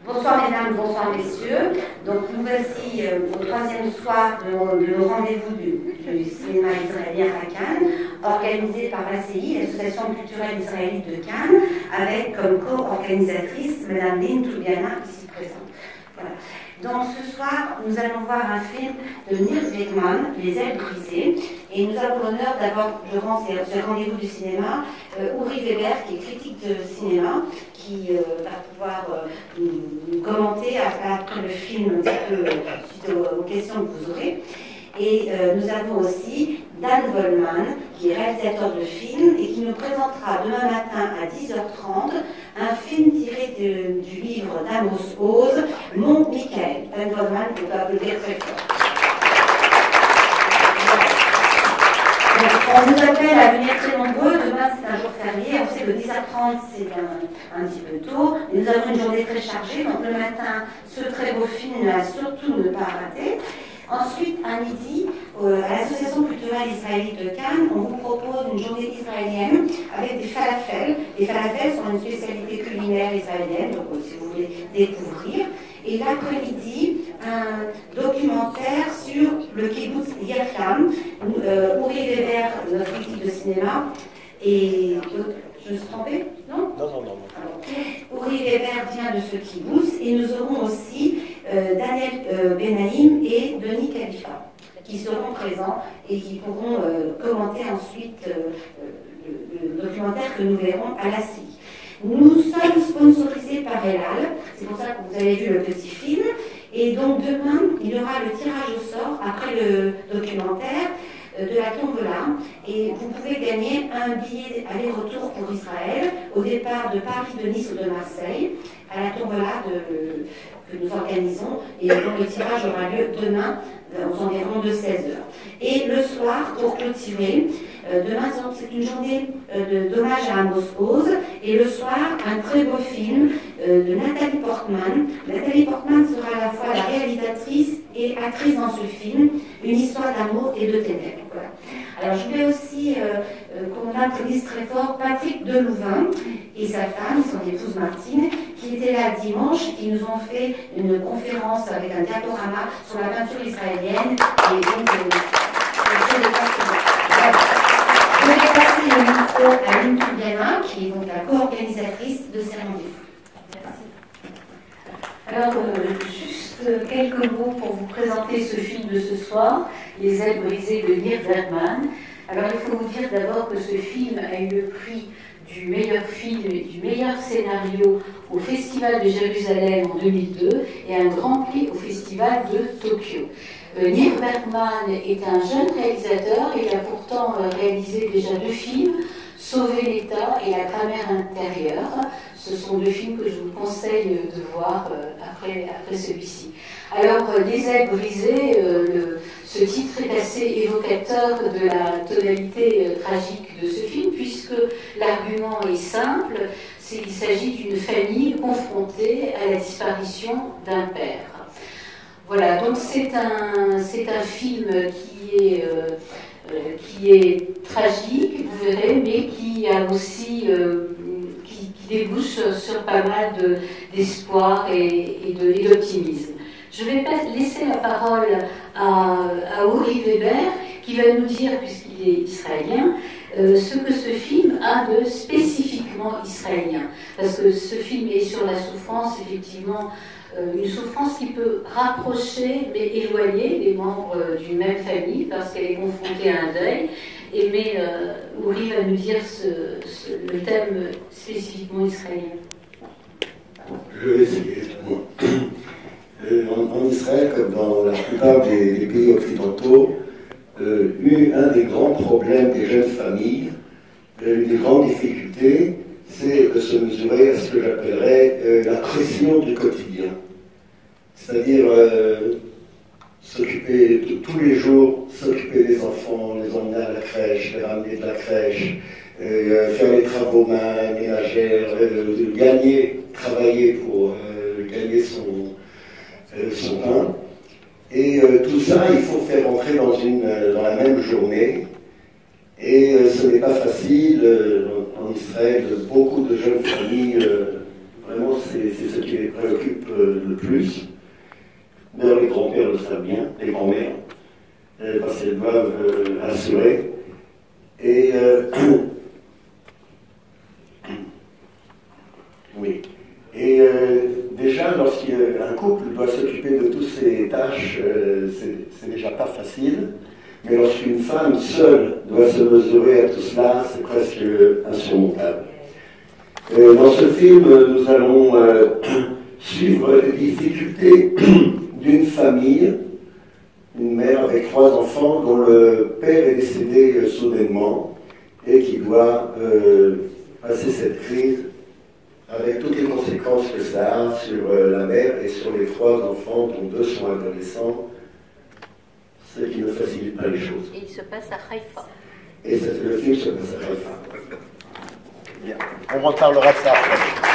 Bonsoir mesdames, bonsoir messieurs. Donc nous voici au troisième soir de nos rendez-vous du cinéma israélien à Cannes, organisé par l'ACI, l'Association culturelle israélite de Cannes, avec comme co-organisatrice Madame Lynn Toubiana, ici présente. Voilà. Donc ce soir, nous allons voir un film de Nir Bergman, Les ailes brisées, et nous avons l'honneur d'avoir, durant ce rendez-vous du cinéma, Uri Weber, qui est critique de cinéma, qui va pouvoir nous commenter après le film un petit peu suite aux questions que vous aurez. Et nous avons aussi Dan Volman, qui est réalisateur de films et qui nous présentera demain matin à 10h30 un film tiré du livre d'Amos Oz, Mon Michael. Dan Volman, on peut applaudir très fort. On vous appelle à venir très nombreux. Demain, c'est un jour férié. On sait que 10h30, c'est un petit peu tôt. Nous avons une journée très chargée. Donc, le matin, ce très beau film, à surtout ne pas rater. Ensuite, à midi, à l'Association culturelle israélite de Cannes, on vous propose une journée israélienne avec des falafels. Les falafels sont une spécialité culinaire israélienne, donc si vous voulez découvrir. Et l'après-midi, un documentaire sur le kibbutz Yatam. Uri Weber, notre équipe de cinéma, et je me suis trompée? Non. Alors, Uri Weber vient de ce kibbutz, et nous aurons aussi Daniel Benaïm et Denis Khalifa, qui seront présents et qui pourront commenter ensuite le documentaire que nous verrons à la CI. Nous sommes sponsorisés par Elal, c'est pour ça que vous avez vu le petit film, et donc demain, il y aura le tirage au sort, après le documentaire, de la tombola, et vous pouvez gagner un billet aller-retour pour Israël, au départ de Paris, de Nice ou de Marseille, à la tombola que nous organisons, et donc le tirage aura lieu demain, aux environs de 16h. Et le soir, pour clôturer, demain c'est une journée d'hommage à Amos Oz, et le soir, un très beau film de Nathalie Portman. Nathalie Portman sera à la fois la réalisatrice et actrice dans ce film, une histoire d'amour et de ténèbres. Voilà. Alors je vais aussi convaincre très fort Patrick Delouvain et sa femme, son épouse Martine, qui étaient là dimanche, qui nous ont fait une conférence avec un diaporama sur la peinture israélienne. Et donc, je vais passer le micro à Lynn Toubiana, qui est donc la co-organisatrice de ces rendez-vous. Merci. Alors, juste quelques mots pour vous présenter ce film de ce soir, Les ailes brisées de Nir Bergman. Alors, il faut vous dire d'abord que ce film a eu le prix du meilleur film et du meilleur scénario au Festival de Jérusalem en 2002 et un grand prix au Festival de Tokyo. Nir Bergman est un jeune réalisateur et il a pourtant réalisé déjà 2 films, Sauver l'État et La grammaire intérieure. Ce sont 2 films que je vous conseille de voir après celui-ci. Alors, Les ailes brisées, ce titre est assez évocateur de la tonalité tragique de ce film, puisque l'argument est simple, il s'agit d'une famille confrontée à la disparition d'un père. Voilà, donc c'est un film qui est tragique, vous verrez, mais qui a aussi qui débouche sur pas mal d'espoir et d'optimisme. Je vais laisser la parole à Uri Weber, qui va nous dire, puisqu'il est israélien, ce que ce film a de spécifiquement israélien. Parce que ce film est sur la souffrance, effectivement, une souffrance qui peut rapprocher mais éloigner les membres d'une même famille parce qu'elle est confrontée à un deuil. Mais Uri va nous dire le thème spécifiquement israélien. Je vais essayer. En Israël, comme dans la plupart des pays occidentaux, un des grands problèmes des jeunes familles, une des grandes difficultés, c'est de se mesurer à ce que j'appellerais la pression du quotidien. C'est-à-dire s'occuper de tous les jours, s'occuper des enfants, les emmener à la crèche, les ramener de la crèche, faire les travaux ménagères, travailler pour gagner son pain. Et tout ça, il faut faire entrer dans la même journée. Et ce n'est pas facile. En Israël, beaucoup de jeunes familles vraiment c'est ce qui les préoccupe le plus. D'ailleurs, les grands-pères le savent bien, les grands-mères, parce qu'elles doivent assurer. Et oui. Et déjà, lorsqu'un couple doit s'occuper de toutes ces tâches, c'est déjà pas facile. Mais lorsqu'une femme seule doit se mesurer à tout cela, c'est presque insurmontable. Dans ce film, nous allons suivre les difficultés d'une famille, une mère avec 3 enfants dont le père est décédé soudainement et qui doit passer cette crise avec toutes les conséquences que ça a sur la mère et sur les 3 enfants dont 2 sont adolescents, ce qui ne facilite pas les choses. Et il se passe à Haïfa. Et le film se passe à Haïfa. Bien, on reparlera de ça après.